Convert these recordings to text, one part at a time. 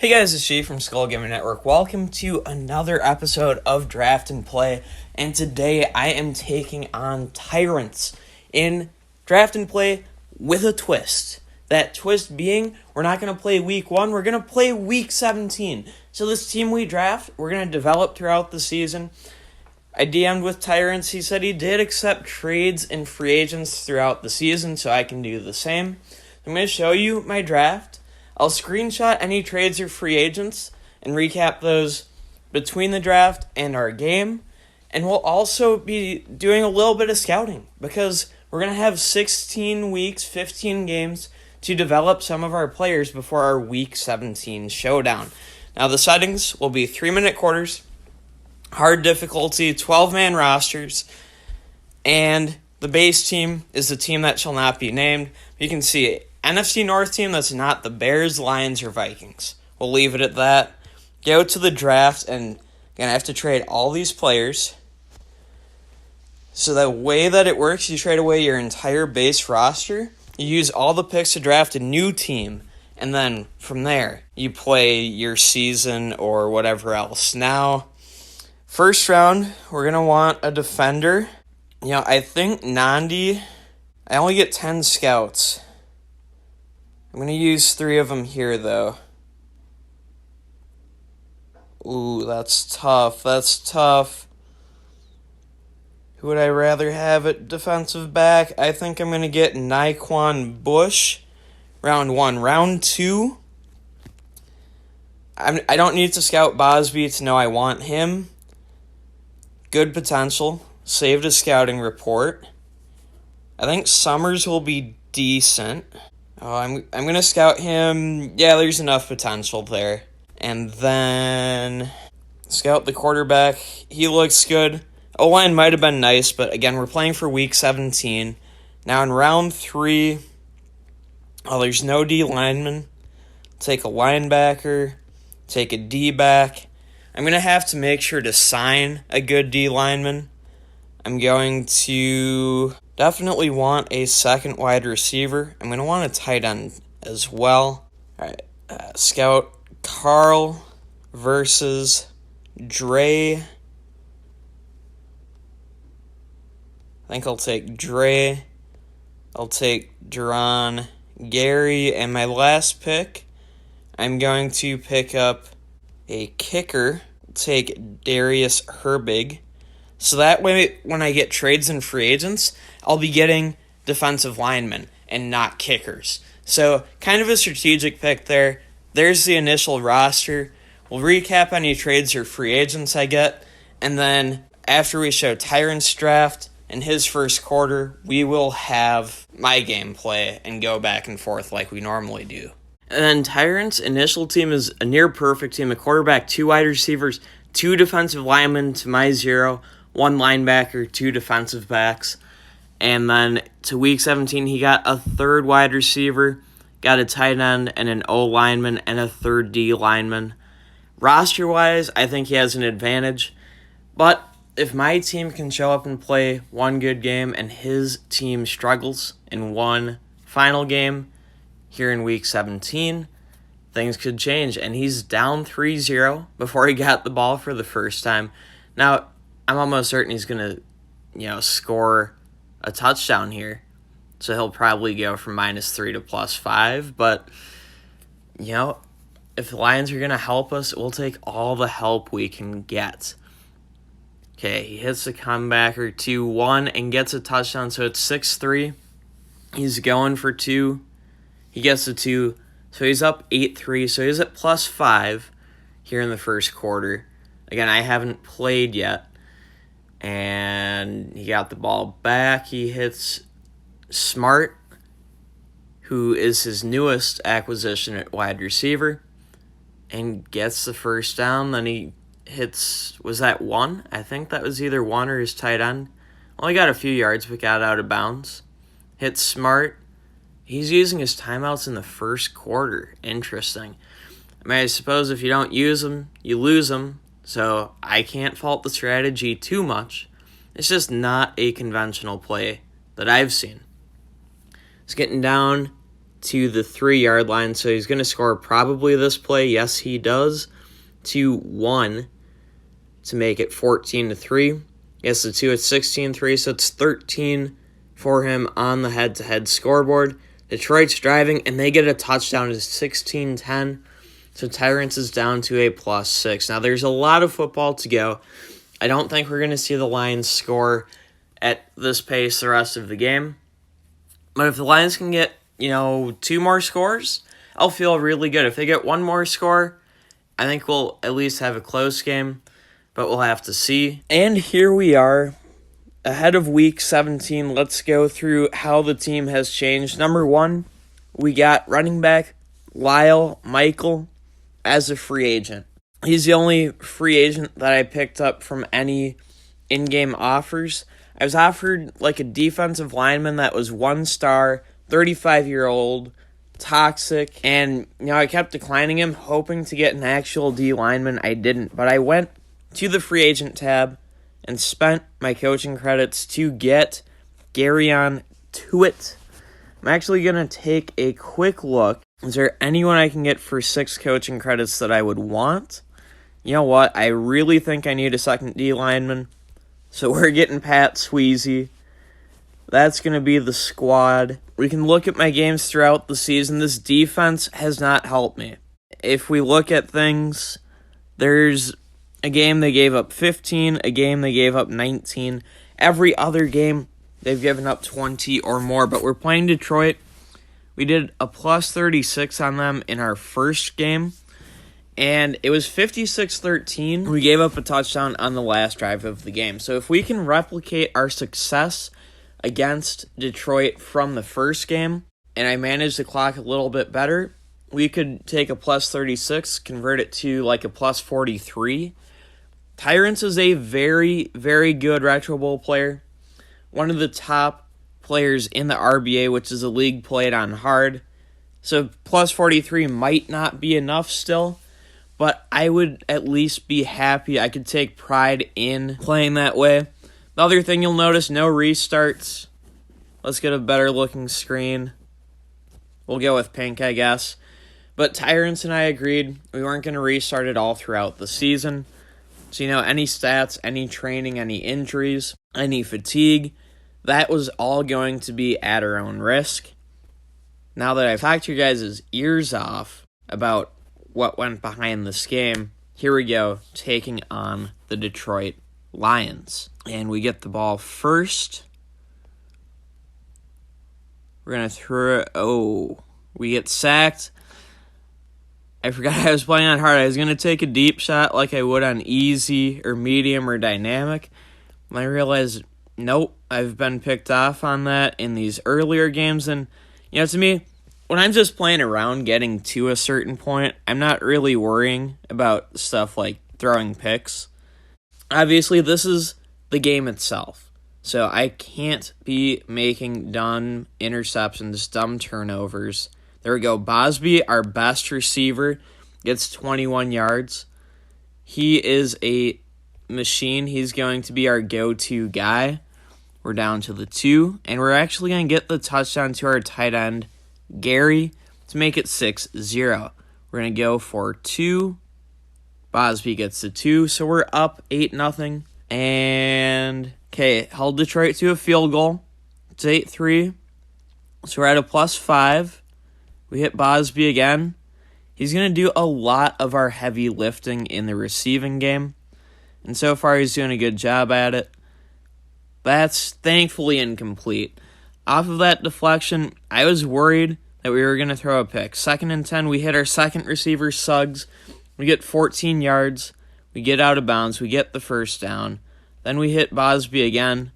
Hey guys, it's G from Skull Gaming Network. Welcome to another episode of Draft and Play, and today I am taking on Tyrants in Draft and Play with a twist. That twist being, we're not going to play Week 1, we're going to play Week 17. So this team we draft, we're going to develop throughout the season. I DM'd with Tyrants. He said he did accept trades and free agents throughout the season, so I can do the same. I'm going to show you my draft. I'll screenshot any trades or free agents and recap those between the draft and our game. And we'll also be doing a little bit of scouting because we're going to have 16 weeks, 15 games to develop some of our players before our Week 17 showdown. Now the settings will be 3-minute quarters, hard difficulty, 12-man rosters, and the base team is the team that shall not be named. You can see NFC North team that's not the Bears, Lions, or Vikings. We'll leave it at that. Go to the draft, and again, I have to trade all these players. So the way that it works, you trade away your entire base roster. You use all the picks to draft a new team, and then from there, you play your season or whatever else. Now, first round, we're going to want a defender. I think Nandi, I only get 10 scouts. I'm going to use 3 of them here, though. Ooh, that's tough. Who would I rather have at defensive back? I think I'm going to get Naquan Bush, round 1. Round 2, I don't need to scout Bosby to know I want him. Good potential. Saved a scouting report. I think Summers will be decent. Oh, I'm going to scout him. Yeah, there's enough potential there. And then scout the quarterback. He looks good. O-line might have been nice, but again, we're playing for Week 17. Now in round 3, there's no D lineman. Take a linebacker. Take a D-back. I'm going to have to make sure to sign a good D lineman. I'm going to definitely want a second wide receiver. I'm going to want a tight end as well. All right, scout Carl versus Dre. I think I'll take Dre. I'll take Duran, Gary, and my last pick, I'm going to pick up a kicker. Take Darius Herbig. So that way, when I get trades and free agents, I'll be getting defensive linemen and not kickers. So kind of a strategic pick there. There's the initial roster. We'll recap any trades or free agents I get. And then after we show Tyrants draft in his first quarter, we will have my gameplay and go back and forth like we normally do. And then Tyrants' initial team is a near perfect team. A quarterback, 2 wide receivers, 2 defensive linemen to my 0, 1 linebacker, 2 defensive backs. And then to Week 17, he got a 3rd wide receiver, got a tight end and an O lineman, and a 3rd D lineman. Roster-wise, I think he has an advantage. But if my team can show up and play one good game and his team struggles in one final game here in Week 17, things could change. And he's down 3-0 before he got the ball for the first time. Now, I'm almost certain he's going to, score a touchdown here. So he'll probably go from -3 to +5. But, if the Lions are going to help us, we'll take all the help we can get. Okay, he hits a comebacker 2-1 and gets a touchdown. So it's 6-3. He's going for 2. He gets a 2. So he's up 8-3. So he's at +5 here in the first quarter. Again, I haven't played yet. And he got the ball back. He hits Smart, who is his newest acquisition at wide receiver, and gets the first down. Then he hits, was that 1? I think that was either 1 or his tight end. Only got a few yards, but got out of bounds. Hits Smart. He's using his timeouts in the first quarter. Interesting. I suppose if you don't use them, you lose them. So I can't fault the strategy too much. It's just not a conventional play that I've seen. It's getting down to the 3-yard line, so he's going to score probably this play. Yes, he does. To 1 to make it 14-3. Yes, the 2 it's 16-3, so it's 13 for him on the head-to-head scoreboard. Detroit's driving, and they get a touchdown to 16-10. So Tyrants is down to a +6. Now, there's a lot of football to go. I don't think we're going to see the Lions score at this pace the rest of the game. But if the Lions can get, 2 more scores, I'll feel really good. If they get 1 more score, I think we'll at least have a close game, but we'll have to see. And here we are, ahead of Week 17. Let's go through how the team has changed. Number 1, we got running back Lyle Michael as a free agent. He's the only free agent that I picked up from any in-game offers. I was offered a defensive lineman that was 1-star, 35-year-old, toxic, and I kept declining him, hoping to get an actual D lineman. I didn't, but I went to the free agent tab and spent my coaching credits to get Garyon Tuitt. I'm actually going to take a quick look. Is there anyone I can get for 6 coaching credits that I would want? You know what? I really think I need a second D lineman, so we're getting Pat Sweezy. That's going to be the squad. We can look at my games throughout the season. This defense has not helped me. If we look at things, there's a game they gave up 15, a game they gave up 19. Every other game, they've given up 20 or more. But we're playing Detroit. We did a +36 on them in our first game, and it was 56-13. We gave up a touchdown on the last drive of the game. So if we can replicate our success against Detroit from the first game, and I manage the clock a little bit better, we could take a +36, convert it to a +43. Tyrants is a very, very good Retro Bowl player. One of the top players in the RBA, which is a league played on hard. So +43 might not be enough still, but I would at least be happy. I could take pride in playing that way. The other thing you'll notice, no restarts. Let's get a better looking screen. We'll go with pink, I guess. But Tyrants and I agreed we weren't going to restart it all throughout the season. So, any stats, any training, any injuries, any fatigue, that was all going to be at our own risk. Now that I've talked your guys' ears off about what went behind this game, here we go, taking on the Detroit Lions. And we get the ball first. We're going to throw it. We get sacked. I forgot I was playing on hard. I was going to take a deep shot like I would on easy or medium or dynamic. And I realized, nope, I've been picked off on that in these earlier games. And, to me, when I'm just playing around getting to a certain point, I'm not really worrying about stuff like throwing picks. Obviously, this is the game itself. So I can't be making dumb interceptions, dumb turnovers. There we go. Bosby, our best receiver, gets 21 yards. He is a machine. He's going to be our go-to guy. We're down to the 2, and we're actually going to get the touchdown to our tight end, Gary, to make it 6-0. We're going to go for 2. Bosby gets the 2, so we're up 8-0. And, held Detroit to a field goal. It's 8-3. So we're at a +5. We hit Bosby again. He's going to do a lot of our heavy lifting in the receiving game. And so far, he's doing a good job at it. That's thankfully incomplete. Off of that deflection, I was worried that we were going to throw a pick. 2nd and 10, we hit our second receiver, Suggs. We get 14 yards. We get out of bounds. We get the first down. Then we hit Bosby again,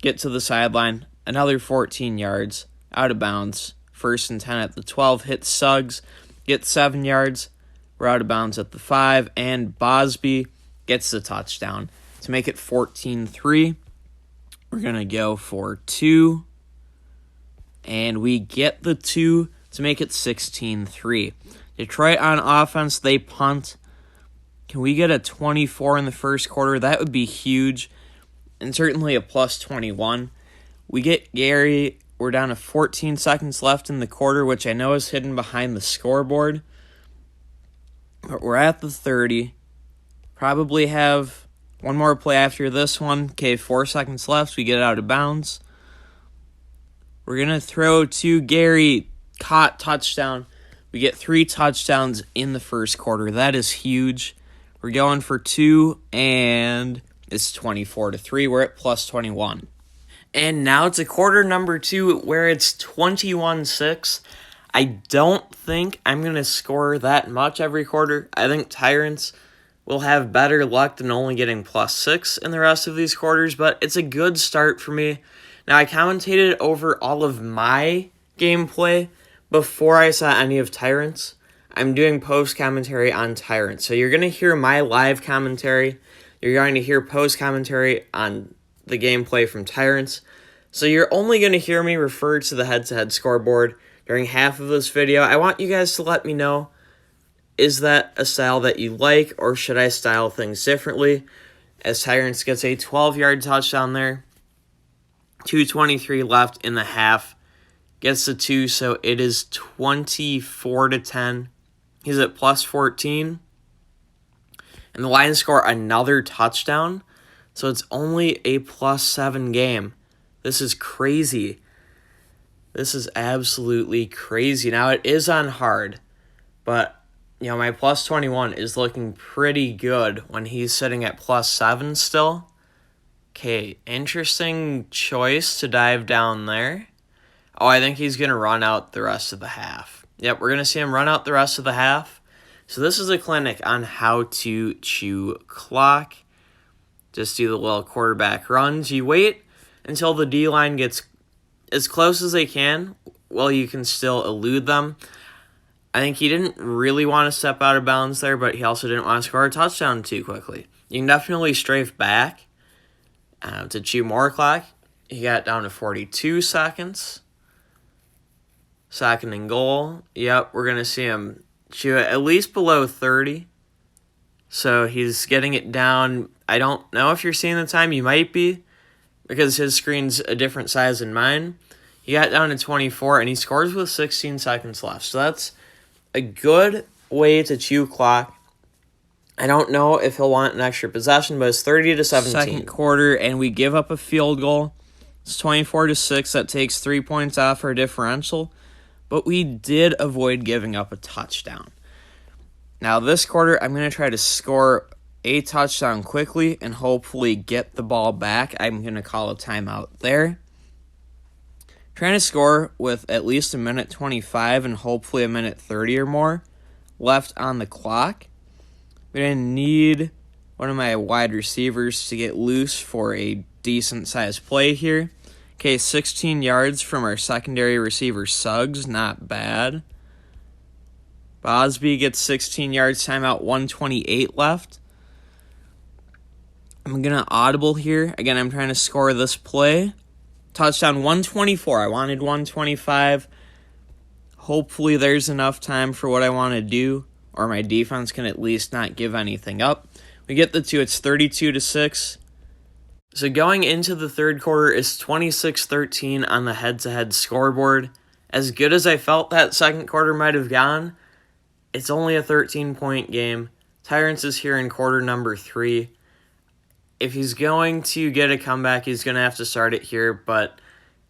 get to the sideline, another 14 yards, out of bounds. 1st and 10 at the 12, hit Suggs, get 7 yards. We're out of bounds at the 5, and Bosby gets the touchdown to make it 14-3. We're going to go for 2, and we get the 2 to make it 16-3. Detroit on offense, they punt. Can we get a 24 in the first quarter? That would be huge, and certainly a +21. We get Gary. we're down to 14 seconds left in the quarter, which I know is hidden behind the scoreboard. But we're at the 30. Probably have one more play after this one. Okay, 4 seconds left. We get out of bounds. We're going to throw to Gary. Caught, touchdown. We get 3 touchdowns in the first quarter. That is huge. We're going for 2, and it's 24-3. We're at plus 21. And now it's a quarter number 2 where it's 21-6. I don't think I'm going to score that much every quarter. I think Tyrants will have better luck than only getting plus 6 in the rest of these quarters, but it's a good start for me. Now, I commentated over all of my gameplay before I saw any of Tyrants. I'm doing post-commentary on Tyrants. So you're going to hear my live commentary. You're going to hear post-commentary on the gameplay from Tyrants. So you're only going to hear me refer to the head-to-head scoreboard during half of this video. I want you guys to let me know, is that a style that you like, or should I style things differently? As Tyrants gets a 12-yard touchdown there. 2:23 left in the half. Gets the 2, so it is 24-10. He's at plus 14. And the Lions score another touchdown, so it's only a plus 7 game. This is crazy. This is absolutely crazy. Now, it is on hard, but, my plus 21 is looking pretty good when he's sitting at plus 7 still. Okay, interesting choice to dive down there. Oh, I think he's going to run out the rest of the half. Yep, we're going to see him run out the rest of the half. So this is a clinic on how to chew clock. Just do the little quarterback runs. You wait until the D-line gets as close as they can while you can still elude them. I think he didn't really want to step out of bounds there, but he also didn't want to score a touchdown too quickly. You can definitely strafe back to chew more clock. He got down to 42 seconds. Second and goal. Yep, we're going to see him chew it at least below 30. So he's getting it down. I don't know if you're seeing the time. You might be, because his screen's a different size than mine. He got down to 24, and he scores with 16 seconds left. So that's a good way to chew clock. I don't know if he'll want an extra possession, but it's 30-17. Second quarter, and we give up a field goal. It's 24-6. That takes 3 points off our differential, but we did avoid giving up a touchdown. Now, this quarter, I'm going to try to score a touchdown quickly and hopefully get the ball back. I'm going to call a timeout there. Trying to score with at least a minute 25 and hopefully a minute 30 or more left on the clock. We're going to need one of my wide receivers to get loose for a decent-sized play here. Okay, 16 yards from our secondary receiver, Suggs. Not bad. Bosby gets 16 yards, timeout, 1:28 left. I'm going to audible here. Again, I'm trying to score this play. Touchdown, 124. I wanted 125. Hopefully there's enough time for what I want to do, or my defense can at least not give anything up. We get the 2. It's 32-6. So going into the third quarter is 26-13 on the head-to-head scoreboard. As good as I felt that second quarter might have gone, it's only a 13-point game. Tyrants is here in quarter number 3. If he's going to get a comeback, he's going to have to start it here, but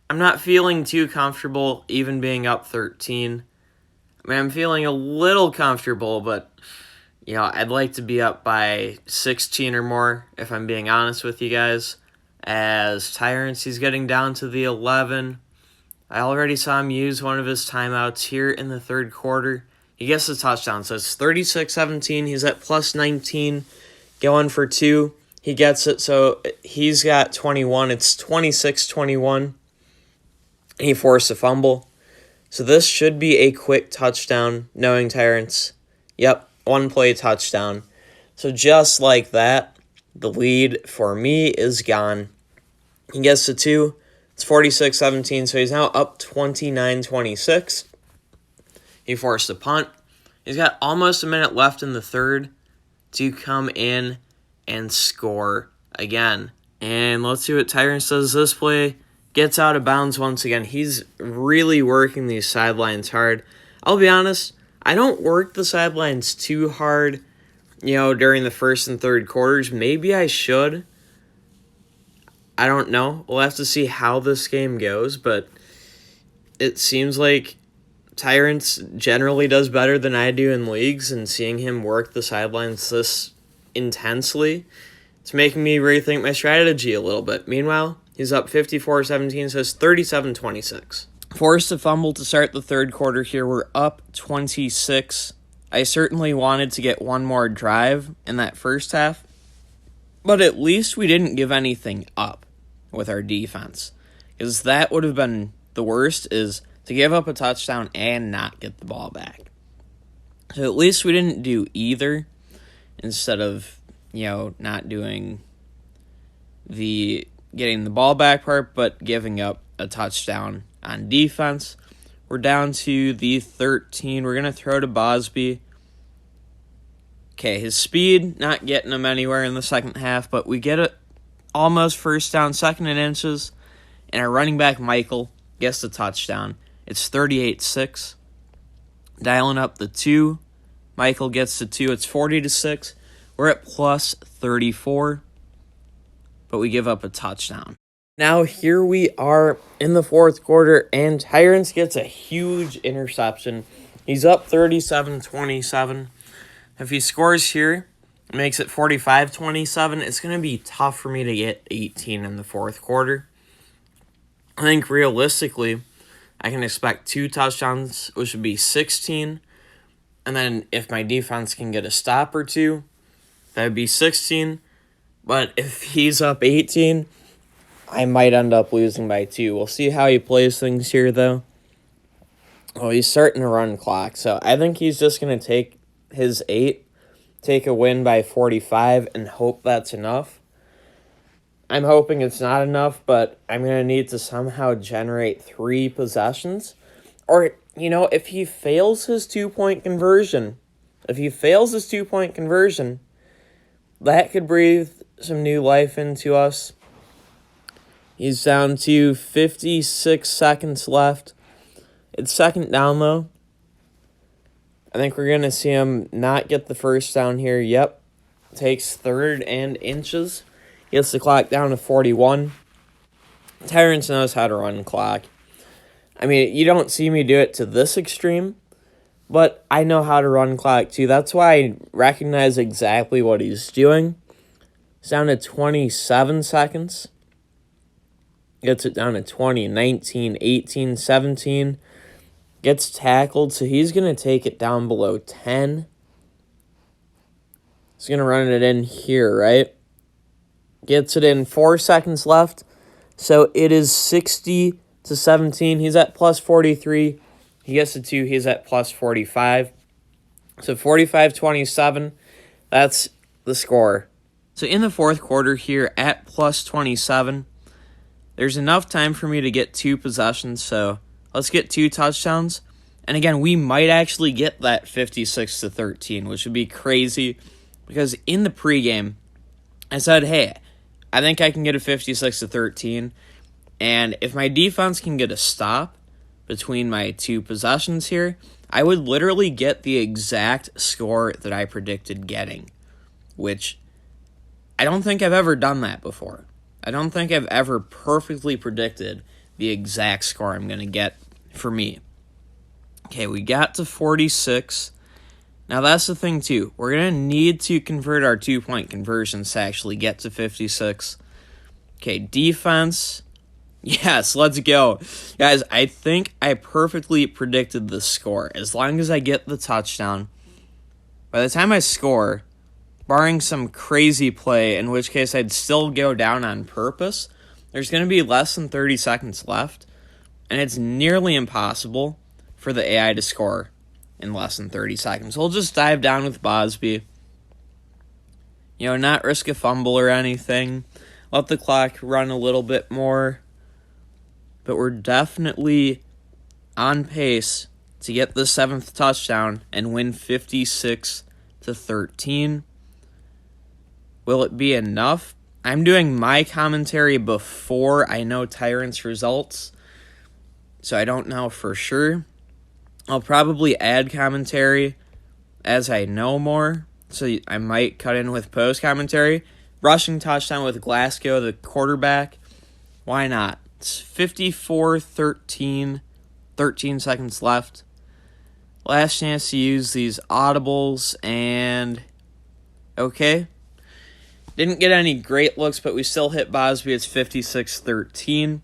I'm not feeling too comfortable even being up 13. I mean, I'm feeling a little comfortable, but, I'd like to be up by 16 or more, if I'm being honest with you guys. As Tyrants, he's getting down to the 11. I already saw him use one of his timeouts here in the third quarter. He gets the touchdown, so it's 36-17. He's at plus 19, going for 2. He gets it, so he's got 21. It's 26-21. He forced a fumble. So this should be a quick touchdown, knowing Tyrants. Yep, one play touchdown. So just like that, the lead for me is gone. He gets to 2. It's 46-17, so he's now up 29-26. He forced a punt. He's got almost a minute left in the third to come in and score again. And let's see what Tyrants does this play. gets out of bounds once again. He's really working these sidelines hard. I'll be honest, I don't work the sidelines too hard, during the first and third quarters. Maybe I should. I don't know. We'll have to see how this game goes, but it seems like Tyrants generally does better than I do in leagues, and seeing him work the sidelines this intensely, it's making me rethink my strategy a little bit. Meanwhile, he's up 54-17, so it's 37-26. Forced a fumble to start the third quarter here. We're up 26. I certainly wanted to get one more drive in that first half, but at least we didn't give anything up with our defense, because that would have been the worst, is to give up a touchdown and not get the ball back. So at least we didn't do either, instead of, not doing the getting the ball back part, but giving up a touchdown on defense. We're down to the 13. We're going to throw to Bosby. Okay, his speed, not getting him anywhere in the second half, but we get it almost first down, second and inches, and our running back, Michael, gets the touchdown. It's 38-6. Dialing up the 2. Michael gets the 2. It's 40-6. We're at plus 34, but we give up a touchdown. Now here we are in the fourth quarter, and Tyrants gets a huge interception. He's up 37-27. If he scores here, makes it 45-27, it's going to be tough for me to get 18 in the fourth quarter. I think realistically, I can expect 2 touchdowns, which would be 16. And then if my defense can get a stop or 2, that would be 16. But if he's up 18, I might end up losing by 2. We'll see how he plays things here, though. Oh, he's starting to run clock, so I think he's just going to take his 8, take a win by 45, and hope that's enough. I'm hoping it's not enough, but I'm going to need to somehow generate 3 possessions. Or, if he fails his 2-point conversion, that could breathe some new life into us. He's down to 56 seconds left. It's second down, though. I think we're going to see him not get the first down here. Yep. Takes third and inches. Gets the clock down to 41. Tyrants knows how to run clock. I mean, you don't see me do it to this extreme, but I know how to run clock too. That's why I recognize exactly what he's doing. It's down to 27 seconds. Gets it down to 20, 19, 18, 17. Gets tackled, so he's going to take it down below 10. He's going to run it in here, right? Gets it in 4 seconds left. So it is 60-17. He's at plus 43. He gets the 2. He's at plus 45. So 45-27. That's the score. So in the fourth quarter here at plus 27, there's enough time for me to get 2 possessions. So let's get 2 touchdowns. And again, we might actually get that 56-13, which would be crazy. Because in the pregame, I said, hey, I think I can get a 56-13. And if my defense can get a stop between my 2 possessions here, I would literally get the exact score that I predicted getting. Which, I don't think I've ever done that before. I don't think I've ever perfectly predicted the exact score I'm going to get for me. Okay, we got to 46. Now that's the thing too. We're going to need to convert our 2-point conversions to actually get to 56. Okay, defense. Yes, let's go. Guys, I think I perfectly predicted the score. As long as I get the touchdown, by the time I score, barring some crazy play, in which case I'd still go down on purpose, there's going to be less than 30 seconds left, and it's nearly impossible for the AI to score in less than 30 seconds. We'll just dive down with Bosby. Not risk a fumble or anything. Let the clock run a little bit more. But we're definitely on pace to get the 7th touchdown and win 56-13. Will it be enough? I'm doing my commentary before I know Tyrants results, so I don't know for sure. I'll probably add commentary as I know more, so I might cut in with post commentary. Rushing touchdown with Glasgow, the quarterback. Why not? It's 54-13, 13 seconds left. Last chance to use these audibles, and okay. Didn't get any great looks, but we still hit Bosby. It's 56-13.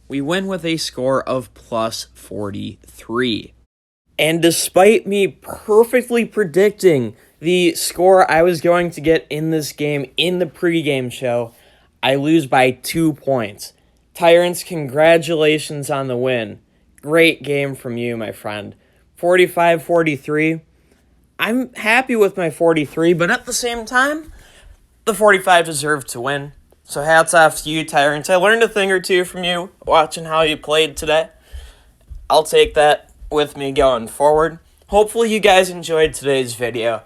We win with a score of plus 43. And despite me perfectly predicting the score I was going to get in this game in the pregame show, I lose by 2 points. Tyrants, congratulations on the win. Great game from you, my friend. 45-43. I'm happy with my 43, but at the same time, the 45 deserved to win. So hats off to you, Tyrants. I learned a thing or two from you watching how you played today. I'll take that with me going forward. Hopefully you guys enjoyed today's video.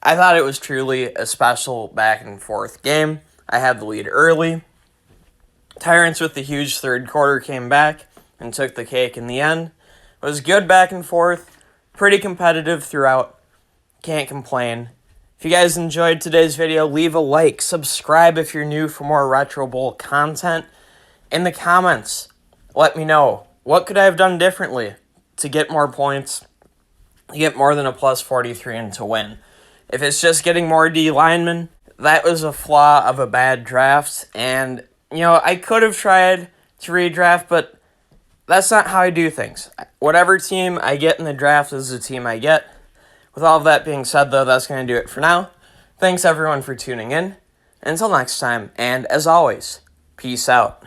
I thought it was truly a special back and forth game. I had the lead early. Tyrants with the huge third quarter came back and took the cake in the end. It was good back and forth, pretty competitive throughout. Can't complain. If you guys enjoyed today's video, leave a like, subscribe if you're new for more Retro Bowl content. In the comments, let me know, what could I have done differently to get more points, to get more than a plus 43 and to win? If it's just getting more D linemen, that was a flaw of a bad draft, and, I could have tried to redraft, but that's not how I do things. Whatever team I get in the draft is the team I get. With all of that being said, though, that's going to do it for now. Thanks, everyone, for tuning in. Until next time, and as always, peace out.